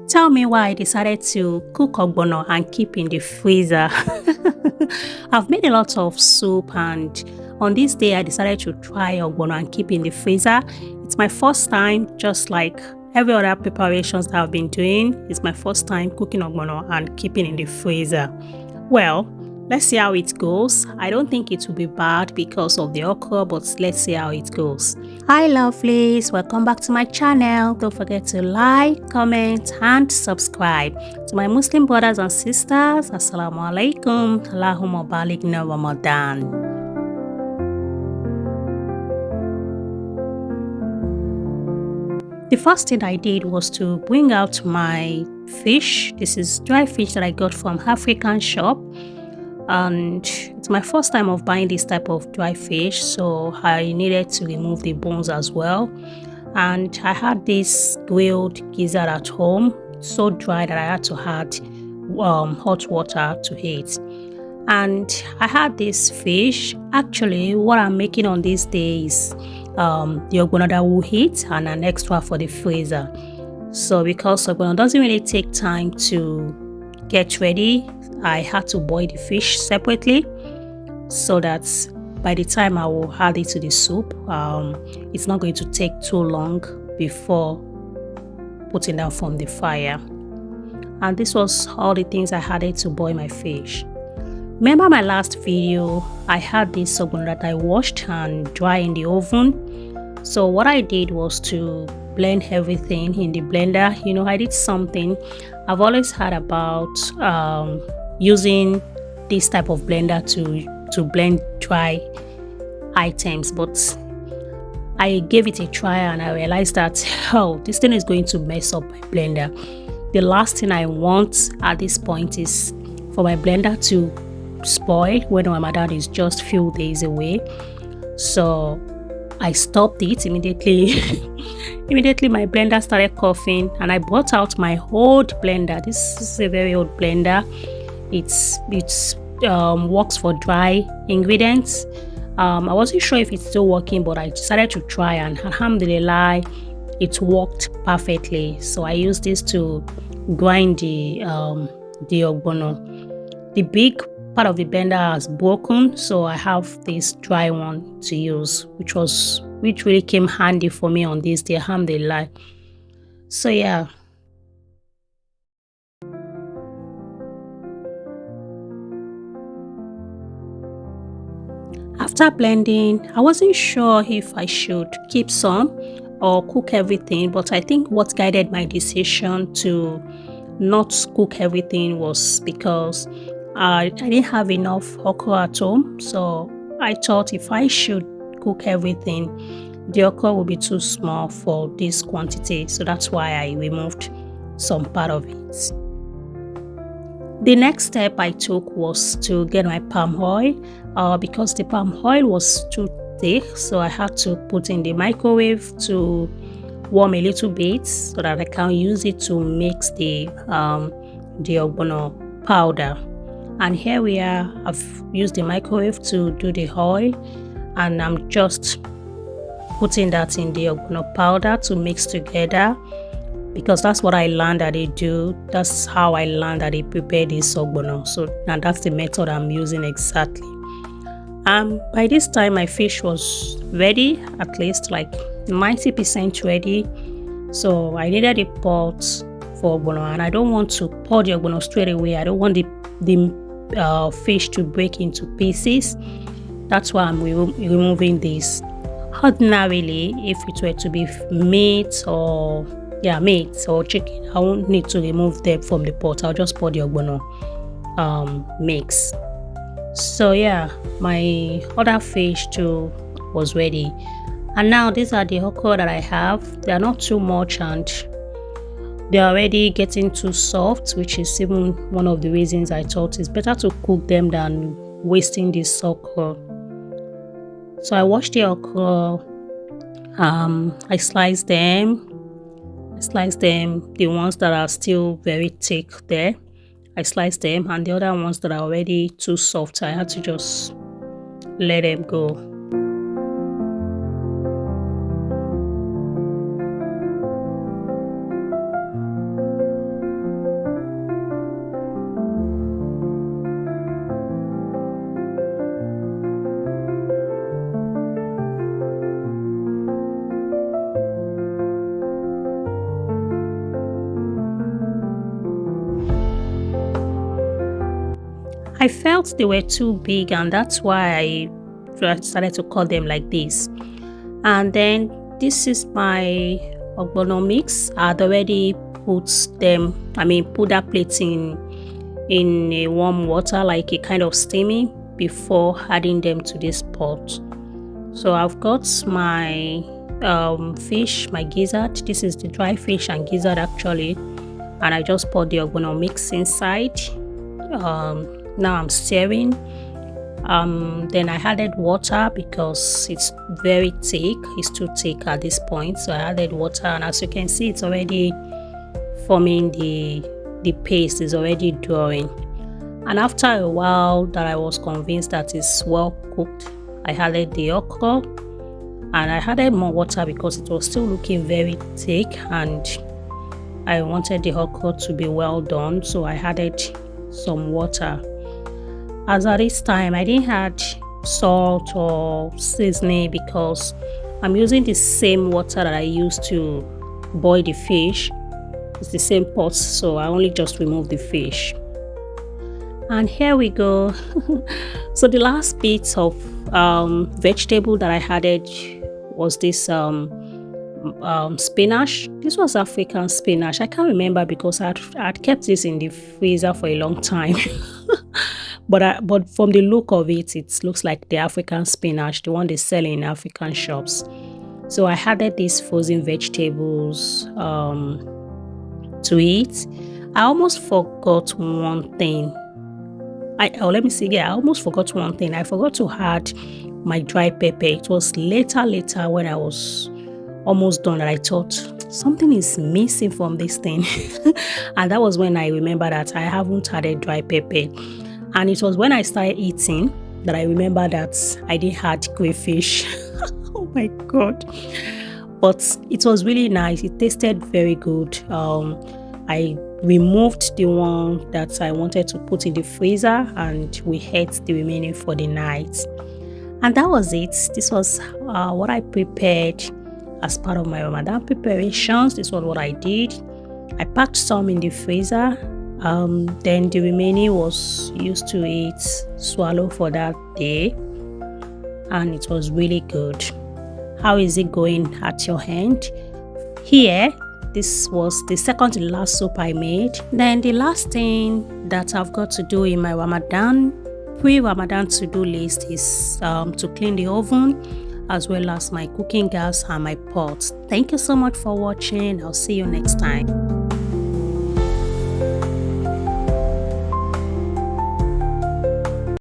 Tell me why I decided to cook ogbono and keep in the freezer. I've made a lot of soup, and on this day I decided to try ogbono and keep in the freezer. It's my first time, just like every other preparations that I've been doing. It's my first time cooking ogbono and keeping in the freezer. Well, let's see how it goes. I don't think it will be bad because of the okra, but let's see how it goes. Hi lovelies, welcome back to my channel. Don't forget to like, comment and subscribe. To my Muslim brothers and sisters, Assalamu alaikum, Allahumma balighna Ramadan. The first thing I did was to bring out my fish. This is dry fish that I got from African shop, and it's my first time of buying this type of dry fish, so I needed to remove the bones as well. And I had this grilled gizzard at home, so dry that I had to add hot water to it. And I had this fish. Actually, what I'm making on these days, the ogbono that we'll eat and an extra for the freezer. So because ogbono doesn't really take time to get ready, I had to boil the fish separately so that by the time I will add it to the soup, it's not going to take too long before putting down from the fire. And this was all the things I added to boil my fish. Remember my last video, I had this ogbono that I washed and dry in the oven. So what I did was to blend everything in the blender. You know, I did something I've always heard about, using this type of blender to blend dry items, but I gave it a try and I realized that, oh, this thing is going to mess up my blender. The last thing I want at this point is for my blender to spoil when Ramadan is just few days away. So I stopped it immediately. Immediately my blender started coughing, and I brought out my old blender. This is a very old blender. It's works for dry ingredients. I wasn't sure if it's still working, but I decided to try, and alhamdulillah, it worked perfectly. So I used this to grind the ogbono. The big part of the blender has broken, so I have this dry one to use, which really came handy for me on this day, alhamdulillah. So yeah. After blending, I wasn't sure if I should keep some or cook everything, but I think what guided my decision to not cook everything was because I didn't have enough okra at home. So I thought if I should cook everything, the okra will be too small for this quantity. So that's why I removed some part of it. The next step I took was to get my palm oil, because the palm oil was too thick, so I had to put in the microwave to warm a little bit so that I can use it to mix the ogbono powder. And here we are. I've used the microwave to do the oil, and I'm just putting that in the ogbono powder to mix together, because that's what I learned that they do. That's how I learned that they prepare this ogbono. So now that's the method I'm using exactly. By this time my fish was ready, at least like 90% ready. So I needed a pot for ogbono, and I don't want to pour the ogbono straight away. I don't want the fish to break into pieces. That's why I'm removing this. Ordinarily, if it were to be meat or chicken, I won't need to remove them from the pot. I'll just pour the ogbono mix. So yeah, my other fish too was ready, and now these are the okra that I have. They are not too much, and they are already getting too soft, which is even one of the reasons I thought it's better to cook them than wasting this okra. So I washed the okra. I sliced them. The ones that are still very thick there, I sliced them, and the other ones that are already too soft, I had to just let them go. I felt they were too big, and that's why I started to cut them like this. And then this is my Ogbono mix. I'd already put that plate in a warm water, like a kind of steaming, before adding them to this pot. So I've got my fish, my gizzard. This is the dry fish and gizzard actually, and I just poured the Ogbono mix inside. Now I'm stirring. Then I added water because it's very thick. It's too thick at this point, so I added water, and as you can see, it's already forming the paste is already drawing. And after a while that I was convinced that it's well cooked, I added the okra, and I added more water because it was still looking very thick and I wanted the okra to be well done, so I added some water. As at this time, I didn't add salt or seasoning because I'm using the same water that I used to boil the fish. It's the same pot, so I only just removed the fish. And here we go. So the last bit of vegetable that I added was this spinach. This was African spinach. I can't remember because I'd kept this in the freezer for a long time. But from the look of it, it looks like the African spinach, the one they sell in African shops. So I added these frozen vegetables to it. I almost forgot one thing. I almost forgot one thing. I forgot to add my dry pepper. It was later when I was almost done that I thought something is missing from this thing. And that was when I remembered that I haven't added dry pepper. And it was when I started eating that I remembered that I didn't add crayfish. Oh my god. But it was really nice. It tasted very good. I removed the one that I wanted to put in the freezer, and we ate the remaining for the night. And that was it. This was what I prepared as part of my Ramadan preparations. This was what I did. I packed some in the freezer. Then the remaining was used to eat, swallow for that day. And it was really good. How is it going at your end? Here, this was the second to the last soup I made. Then the last thing that I've got to do in my pre-Ramadan to-do list is to clean the oven, as well as my cooking gas and my pots. Thank you so much for watching. I'll see you next time.